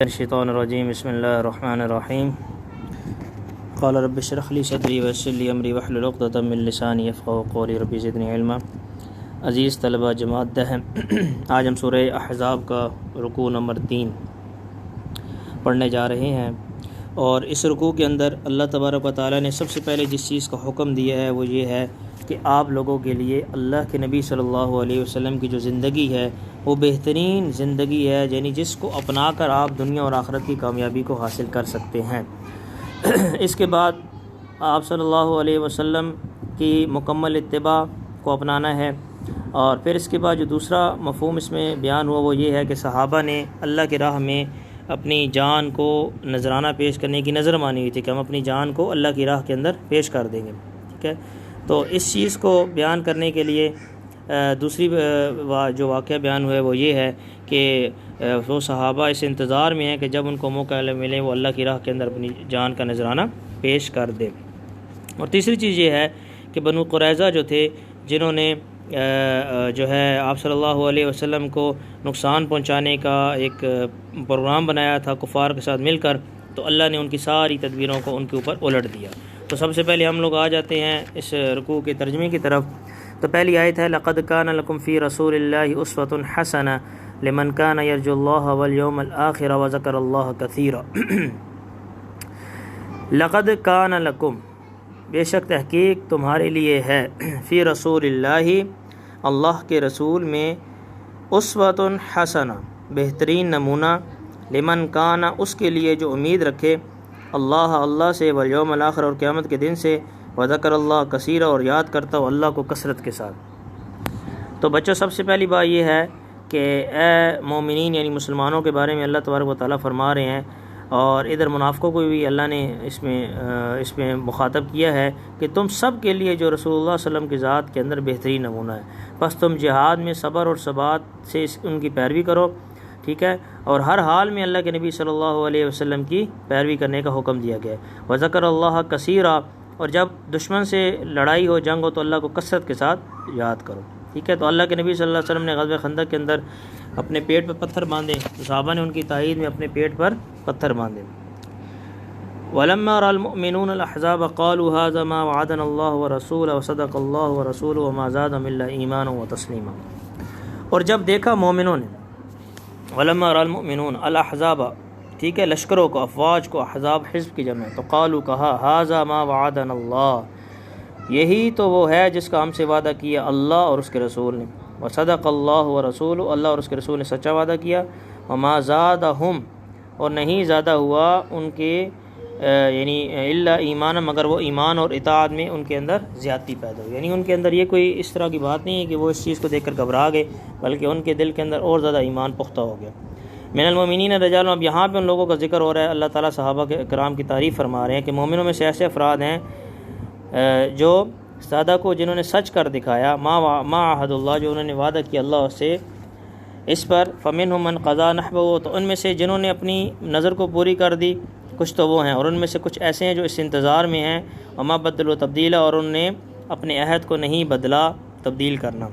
الشیطان الرجیم بسم اللہ الرحمن الرحیم قال رب اشرح لي صدری ویسر لي امری واحلل عقدۃ من لسانی یفقهوا قولی رب زدنی علما۔ عزیز طلبہ جماعت دہم، آج ہم سورہ احزاب کا رکوع نمبر 3 پڑھنے جا رہے ہیں، اور اس رکوع کے اندر اللہ تبارک و تعالیٰ نے سب سے پہلے جس چیز کا حکم دیا ہے وہ یہ ہے کہ آپ لوگوں کے لیے اللہ کے نبی صلی اللہ علیہ وسلم کی جو زندگی ہے وہ بہترین زندگی ہے، یعنی جس کو اپنا کر آپ دنیا اور آخرت کی کامیابی کو حاصل کر سکتے ہیں۔ اس کے بعد آپ صلی اللہ علیہ وسلم کی مکمل اتباع کو اپنانا ہے، اور پھر اس کے بعد جو دوسرا مفہوم اس میں بیان ہوا وہ یہ ہے کہ صحابہ نے اللہ کی راہ میں اپنی جان کو نذرانہ پیش کرنے کی نظر مانی ہوئی تھی کہ ہم اپنی جان کو اللہ کی راہ کے اندر پیش کر دیں گے، ٹھیک ہے۔ تو اس چیز کو بیان کرنے کے لیے دوسری جو واقعہ بیان ہوا ہے وہ یہ ہے کہ وہ صحابہ اس انتظار میں ہیں کہ جب ان کو موقع ملے وہ اللہ کی راہ کے اندر اپنی جان کا نذرانہ پیش کر دے۔ اور تیسری چیز یہ ہے کہ بنو قریظہ جو تھے، جنہوں نے جو ہے آپ صلی اللہ علیہ وسلم کو نقصان پہنچانے کا ایک پروگرام بنایا تھا کفار کے ساتھ مل کر، تو اللہ نے ان کی ساری تدبیروں کو ان کے اوپر الٹ دیا۔ تو سب سے پہلے ہم لوگ آ جاتے ہیں اس رکوع کے ترجمے کی طرف۔ تو پہلی آیت ہے لقد کان لکم فی رسول اللہ اسوۃ حسنہ لمن کان یرجو اللہ والیوم الآخر وذکر اللہ کثیرا۔ لقد کان لکم، بے شک تحقیق تمہارے لیے ہے، فی رسول اللہ، اللہ کے رسول میں، اسوۃ حسنہ، بہترین نمونہ، لمن کان، اس کے لیے جو امید رکھے، اللہ سے، والیوم الآخر، اور قیامت کے دن سے، وذکر اللہ کثیرا، اور یاد کرتا ہو اللہ کو کثرت کے ساتھ۔ تو بچوں، سب سے پہلی بات یہ ہے کہ اے مومنین یعنی مسلمانوں کے بارے میں اللہ تبارک و تعالیٰ فرما رہے ہیں، اور ادھر منافقوں کو بھی اللہ نے اس میں مخاطب کیا ہے کہ تم سب کے لیے جو رسول اللہ صلی اللہ علیہ وسلم کی ذات کے اندر بہترین نمونہ ہے، بس تم جہاد میں صبر اور ثبات سے ان کی پیروی کرو، ٹھیک ہے، اور ہر حال میں اللہ کے نبی صلی اللہ علیہ وسلم کی پیروی کرنے کا حکم دیا گیا ہے۔ وذکر اللہ کثیرا، اور جب دشمن سے لڑائی ہو، جنگ ہو، تو اللہ کو کثرت کے ساتھ یاد کرو، ٹھیک ہے۔ تو اللہ کے نبی صلی اللہ علیہ وسلم نے غزوہ خندق کے اندر اپنے پیٹ پر پتھر باندھے، تو صحابہ نے ان کی تائید میں اپنے پیٹ پر پتھر باندھے۔ وَلَمَّا رَأَى الْمُؤْمِنُونَ الْأَحْزَابَ قَالُوا هَذَا مَا وَعَدَنَا اللَّهُ وَرَسُولُهُ وَصَدَقَ اللَّهُ وَرَسُولُهُ وَمَا زَادَهُمْ إِلَّا إِيمَانًا وَتَسْلِيمًا۔ اور جب دیکھا مومنوں نے، وَلَمَّا رَأَى الْمُؤْمِنُونَ الْأَحْزَابَ، ٹھیک ہے، لشکروں کو، افواج کو، احزاب حزب کی جمع ہے، تو قالوا، کہا، هَذَا مَا وَعَدَنَا اللَّهُ، یہی تو وہ ہے جس کا ہم سے وعدہ کیا اللہ اور اس کے رسول نے، وصدق اللہ ورسولہ، اللہ اور اس کے رسول نے سچا وعدہ کیا، وما زادہم، اور نہیں زیادہ ہوا ان کے یعنی الا ایمان، مگر وہ ایمان اور اطاعت میں ان کے اندر زیادتی پیدا ہوئی، یعنی ان کے اندر یہ کوئی اس طرح کی بات نہیں ہے کہ وہ اس چیز کو دیکھ کر گھبرا گئے، بلکہ ان کے دل کے اندر اور زیادہ ایمان پختہ ہو گیا۔ من المؤمنین رجال، اب یہاں پہ ان لوگوں کا ذکر ہو رہا ہے، اللہ تعالیٰ صحابہ کے کرام کی تعریف فرما رہے ہیں کہ مومنوں میں سے ایسے افراد ہیں جو سادہ کو، جنہوں نے سچ کر دکھایا، ما عہد اللہ، جو انہوں نے وعدہ کیا اللہ سے اس پر، فمنہم من قضا نحبہ، تو ان میں سے جنہوں نے اپنی نظر کو پوری کر دی، کچھ تو وہ ہیں، اور ان میں سے کچھ ایسے ہیں جو اس انتظار میں ہیں، وما بدلوا تبدیلا، اور انہوں نے اپنے عہد کو نہیں بدلا، تبدیل کرنا،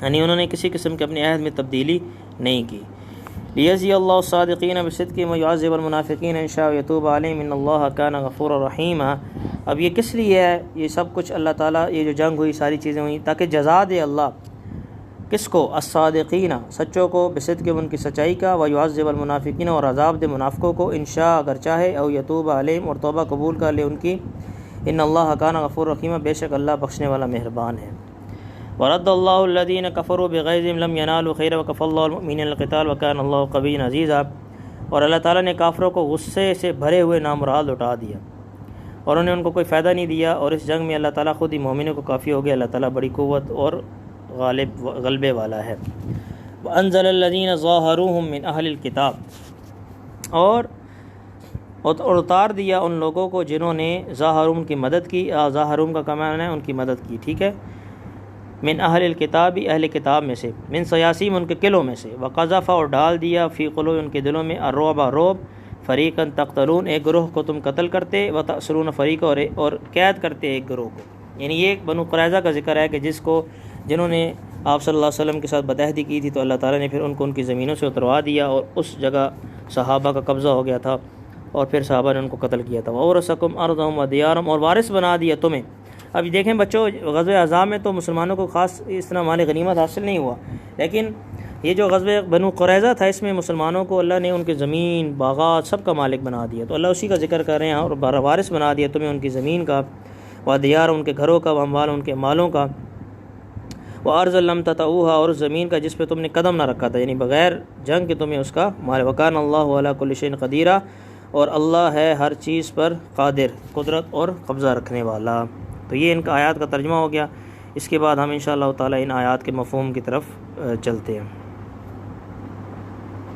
یعنی انہوں نے کسی قسم کے اپنے عہد میں تبدیلی نہیں کی۔ لیجزی اللہ الصادقین بصدقہم ویعذب المنافقین ان شاء یتوب علیہم ان اللہ کان غفورا رحیما۔ اب یہ کس لیے ہے یہ سب کچھ؟ اللہ تعالیٰ، یہ جو جنگ ہوئی، ساری چیزیں ہوئیں، تاکہ جزا دے اللہ کس کو؟ الصادقین، سچوں کو، بصدقہم، ان کی سچائی کا، ویعذب المنافقین، اور عذاب دے منافقوں کو، ان شاء، اگر چاہے، او یتوب علیہم، اور توبہ قبول کر لے ان کی، ان اللہ کان غفورا رحیما، بے شک اللہ بخشنے والا مہربان ہے۔ ورد اللہ الذین کفروا بغیظہم لم ینالوا خیرا وکفی اللہ المؤمنین القتال وکان اللہ قویا عزیزا، اور اللہ تعالیٰ نے کافروں کو غصے سے بھرے ہوئے نامراد لوٹا دیا، اور انہیں ان کو کوئی فائدہ نہیں دیا، اور اس جنگ میں اللہ تعالیٰ خود ہی مومنوں کو کافی ہو گیا، اللہ تعالیٰ بڑی قوت اور غلبے والا ہے۔ وانزل الذین ظاہروہم من اہل الکتاب، اور اتار دیا ان لوگوں کو جنہوں نے ظاہروم کی مدد کی، ظاہروم کا معنی ہے ان کی مدد کی، ٹھیک ہے، من اہل الکتاب، اہل کتاب میں سے، من سیاسیم، ان کے قلعوں میں سے، وقذف، اور ڈال دیا، فی قلوب، ان کے دلوں میں، الرعب، رعب، فریقا تقتلون، ایک گروہ کو تم قتل کرتے، وتأسرون فریقا، اور قید کرتے ایک گروہ کو، یعنی یہ بنو قریظہ کا ذکر ہے کہ جنہوں نے آپ صلی اللہ علیہ وسلم کے ساتھ بدعہدی کی تھی، تو اللہ تعالیٰ نے پھر ان کو ان کی زمینوں سے اتروا دیا اور اس جگہ صحابہ کا قبضہ ہو گیا تھا اور پھر صحابہ نے ان کو قتل کیا تھا. وَأَوْرَثَكُمْ أَرْضَهُمْ وَدِيَارَهُمْ اور وارث بنا دیا تمہیں. اب دیکھیں بچوں، غزوہ احزاب میں تو مسلمانوں کو خاص اس طرح مال غنیمت حاصل نہیں ہوا، لیکن یہ جو غزوہ بنو قریظہ تھا اس میں مسلمانوں کو اللہ نے ان کی زمین، باغات سب کا مالک بنا دیا. تو اللہ اسی کا ذکر کر رہے ہیں، اور وارث بنا دیا تمہیں ان کی زمین کا، ودیار ان کے گھروں کا، واموال ان کے مالوں کا، وارض لم تطئوها اور زمین کا جس پہ تم نے قدم نہ رکھا تھا، یعنی بغیر جنگ کے تمہیں اس کا مال. وکان اللہ علی کل شیء قدیر اور اللہ ہے ہر چیز پر قادر، قدرت اور قبضہ رکھنے والا. تو یہ ان کا آیات کا ترجمہ ہو گیا. اس کے بعد ہم انشاءاللہ تعالی ان آیات کے مفہوم کی طرف چلتے ہیں.